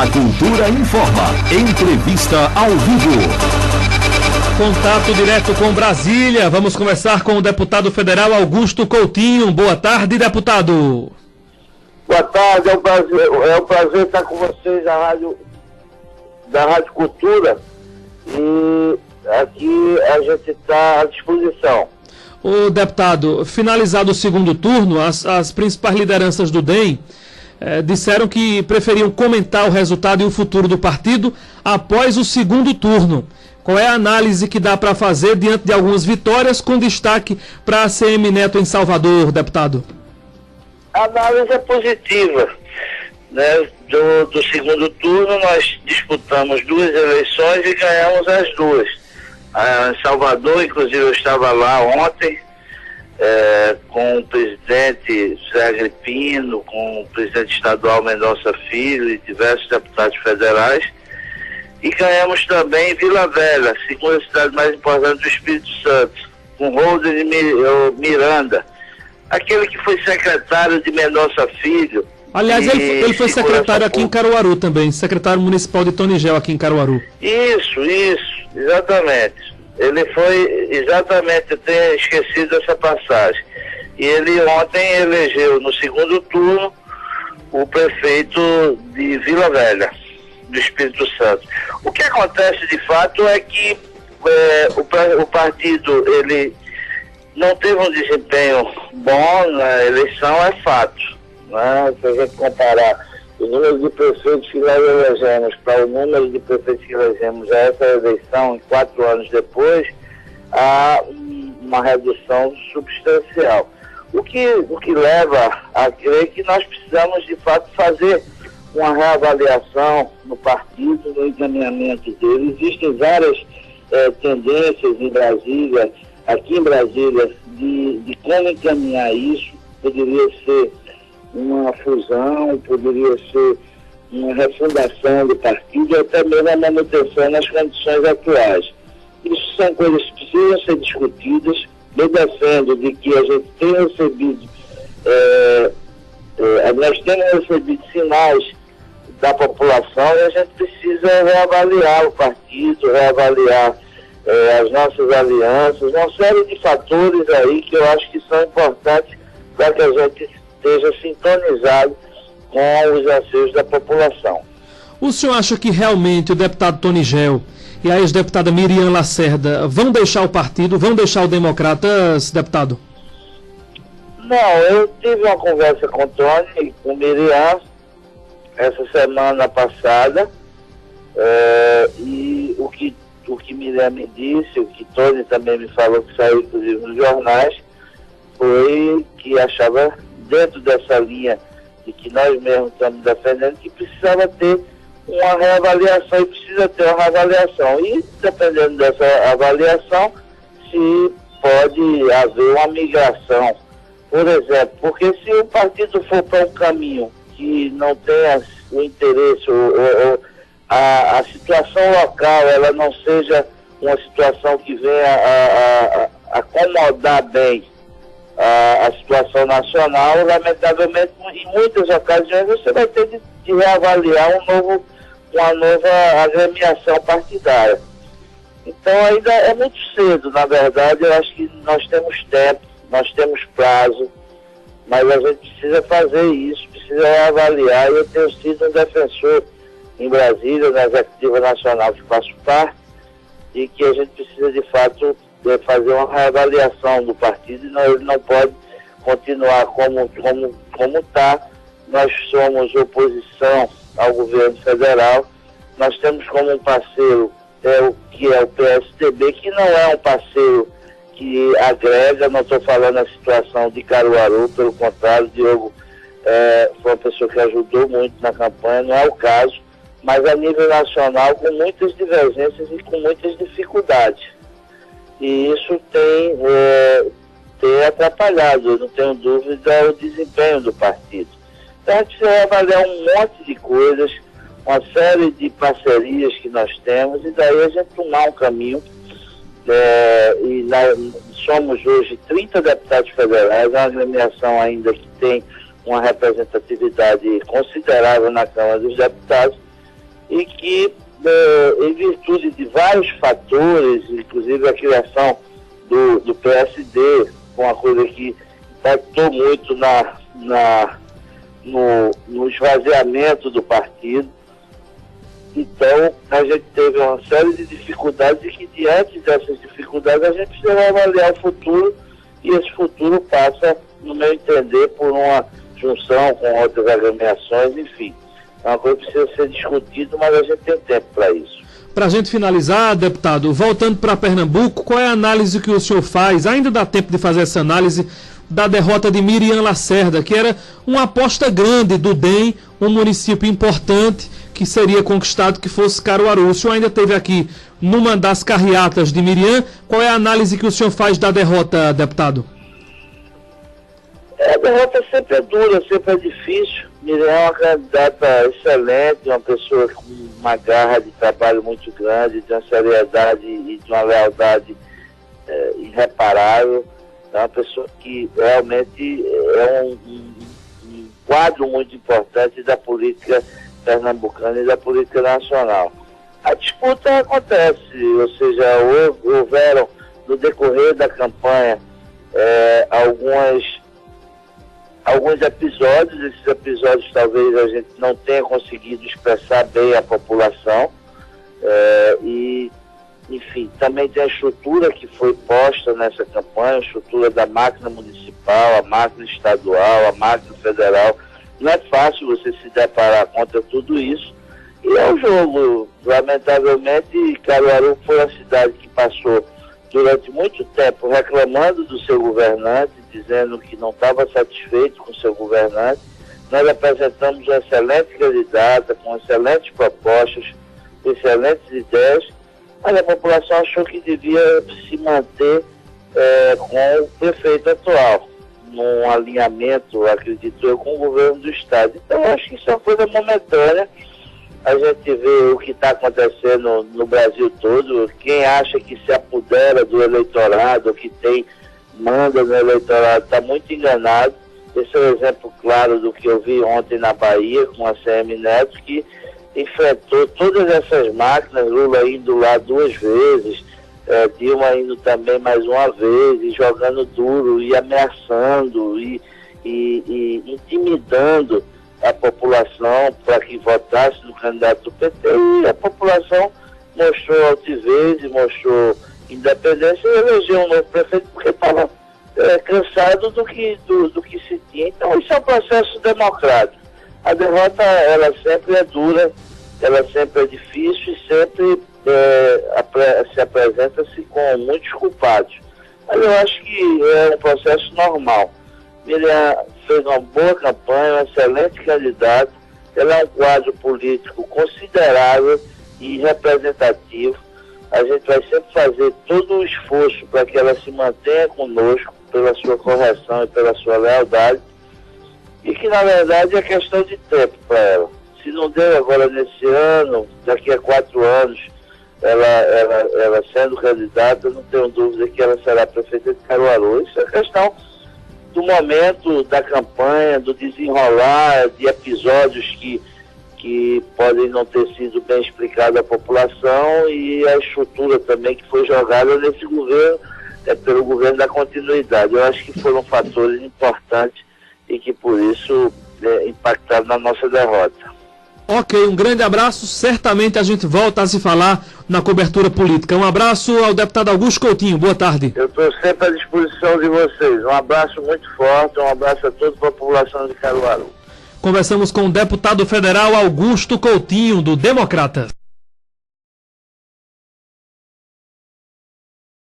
A Cultura informa. Entrevista ao vivo. Contato direto com Brasília. Vamos conversar com o deputado federal Augusto Coutinho. Boa tarde, deputado. Boa tarde, é um prazer estar com vocês da Rádio Cultura. E aqui a gente está à disposição. O deputado, finalizado o segundo turno, as principais lideranças do DEM disseram que preferiam comentar o resultado e o futuro do partido após o segundo turno. Qual é a análise que dá para fazer diante de algumas vitórias, com destaque para a ACM Neto em Salvador, deputado? A análise é positiva, né? Do segundo turno nós disputamos 2 eleições e ganhamos as 2. Em Salvador, inclusive eu estava lá ontem, com o presidente José Agripino, com o presidente estadual Mendonça Filho e diversos deputados federais. E ganhamos também Vila Velha, segunda cidade mais importante do Espírito Santo, com Holden Miranda, aquele que foi secretário de Mendonça Filho. Aliás, ele foi secretário aqui em Caruaru também, secretário municipal de Tonigel aqui em Caruaru. Isso, exatamente. Ele foi, exatamente, eu tenho esquecido essa passagem. E ele ontem elegeu no segundo turno o prefeito de Vila Velha, do Espírito Santo. O que acontece de fato é que o partido ele não teve um desempenho bom na eleição, é fato, né? Se a gente comparar o número de prefeitos que nós elegemos para o número de prefeitos que elegemos a essa eleição, 4 anos depois, há uma redução substancial. O que leva a crer que nós precisamos de fato fazer uma reavaliação no partido, no encaminhamento dele. Existem várias tendências em Brasília, aqui em Brasília, de como encaminhar isso. Poderia ser uma fusão, poderia ser uma refundação do partido, até mesmo a manutenção nas condições atuais. Isso são coisas que precisam ser discutidas. Eu defendo de que a gente tem recebido, nós temos recebido sinais da população e a gente precisa reavaliar o partido, reavaliar as nossas alianças, uma série de fatores aí que eu acho que são importantes para que a gente esteja sintonizado com os anseios da população. O senhor acha que realmente o deputado Tonigel e a ex-deputada Miriam Lacerda vão deixar o partido, vão deixar o Democratas, deputado? Não, eu tive uma conversa com o Tony e com o Miriam essa semana passada, e o que Miriam me disse, o que Tony também me falou, que saiu inclusive nos jornais, foi que achava, dentro dessa linha de que nós mesmos estamos defendendo, que precisava ter uma reavaliação e precisa ter uma reavaliação. E, dependendo dessa avaliação, se pode haver uma migração. Por exemplo, porque se o partido for para um caminho que não tenha o interesse, ou a situação local, ela não seja uma situação que venha a acomodar bem a situação nacional, lamentavelmente, em muitas ocasiões, você vai ter de reavaliar uma nova agremiação partidária. Então ainda é muito cedo, na verdade. Eu acho que nós temos tempo, nós temos prazo, mas a gente precisa fazer isso, precisa reavaliar. E eu tenho sido um defensor em Brasília, na Executiva Nacional que faço parte, e que a gente precisa de fato fazer uma reavaliação do partido, e ele não pode continuar como está. Nós somos oposição ao governo federal, nós temos como um parceiro o PSDB, que não é um parceiro que agrega. Não estou falando a situação de Caruaru, pelo contrário, Diogo foi uma pessoa que ajudou muito na campanha, não é o caso, mas a nível nacional com muitas divergências e com muitas dificuldades. E isso tem atrapalhado, eu não tenho dúvida, o desempenho do partido. Então a gente precisa avaliar um monte de coisas, uma série de parcerias que nós temos, e daí a gente tomar um caminho. Somos hoje 30 deputados federais, uma agremiação ainda que tem uma representatividade considerável na Câmara dos Deputados, e que, em virtude de vários fatores, inclusive a criação do PSD, uma coisa que impactou muito no esvaziamento do partido. Então, a gente teve uma série de dificuldades e que, diante dessas dificuldades, a gente precisa avaliar o futuro, e esse futuro passa, no meu entender, por uma junção com outras agremiações, enfim. É uma coisa que precisa ser discutida, mas a gente tem tempo para isso. Para a gente finalizar, deputado, voltando para Pernambuco, qual é a análise que o senhor faz, ainda dá tempo de fazer essa análise, da derrota de Miriam Lacerda, que era uma aposta grande do DEM, um município importante que seria conquistado, que fosse Caruaru. O senhor ainda esteve aqui numa das carreatas de Miriam. Qual é a análise que o senhor faz da derrota, deputado? A derrota sempre é dura, sempre é difícil. Miriam é uma candidata excelente, uma pessoa com uma garra de trabalho muito grande, de uma seriedade e de uma lealdade irreparável. É uma pessoa que realmente é um quadro muito importante da política pernambucana e da política nacional. A disputa acontece, ou seja, houveram no decorrer da campanha alguns episódios. Esses episódios talvez a gente não tenha conseguido expressar bem a população, enfim, também tem a estrutura que foi posta nessa campanha, a estrutura da máquina municipal, a máquina estadual, a máquina federal. Não é fácil você se deparar contra tudo isso, e é um jogo. Lamentavelmente, Caruaru foi a cidade que passou durante muito tempo reclamando do seu governante, dizendo que não estava satisfeito com o seu governante. Nós apresentamos uma excelente candidata, com excelentes propostas, com excelentes ideias, mas a população achou que devia se manter com o prefeito atual, num alinhamento, acredito eu, com o governo do estado. Então, eu acho que isso é uma coisa momentânea. A gente vê o que está acontecendo no Brasil todo. Quem acha que se apodera do eleitorado, que manda no eleitorado, está muito enganado. Esse é um exemplo claro do que eu vi ontem na Bahia, com a CM Neto, que enfrentou todas essas máquinas, Lula indo lá 2 vezes, Dilma indo também mais uma vez, e jogando duro, e ameaçando, e intimidando a população para que votasse no candidato do PT, e a população mostrou altivez, mostrou independência e elegeu um novo prefeito porque estava cansado do que se tinha. Então isso é um processo democrático. A derrota, ela sempre é dura, ela sempre é difícil e sempre se apresenta-se com muitos culpados. Mas eu acho que é um processo normal. Miriam fez uma boa campanha, um excelente candidato, ela é um quadro político considerável e representativo. A gente vai sempre fazer todo o esforço para que ela se mantenha conosco, pela sua correção e pela sua lealdade, e que na verdade é questão de tempo para ela. Se não deu agora nesse ano, daqui a 4 anos, ela sendo candidata, não tenho dúvida que ela será prefeita de Caruaru. Isso é questão do momento da campanha, do desenrolar de episódios que podem não ter sido bem explicados à população, e a estrutura também que foi jogada nesse governo, pelo governo da continuidade. Eu acho que foram fatores importantes e que por isso impactaram na nossa derrota. Ok, um grande abraço. Certamente a gente volta a se falar na cobertura política. Um abraço ao deputado Augusto Coutinho. Boa tarde. Eu estou sempre à disposição de vocês. Um abraço muito forte, um abraço a toda a população de Caruaru. Conversamos com o deputado federal Augusto Coutinho, do Democratas.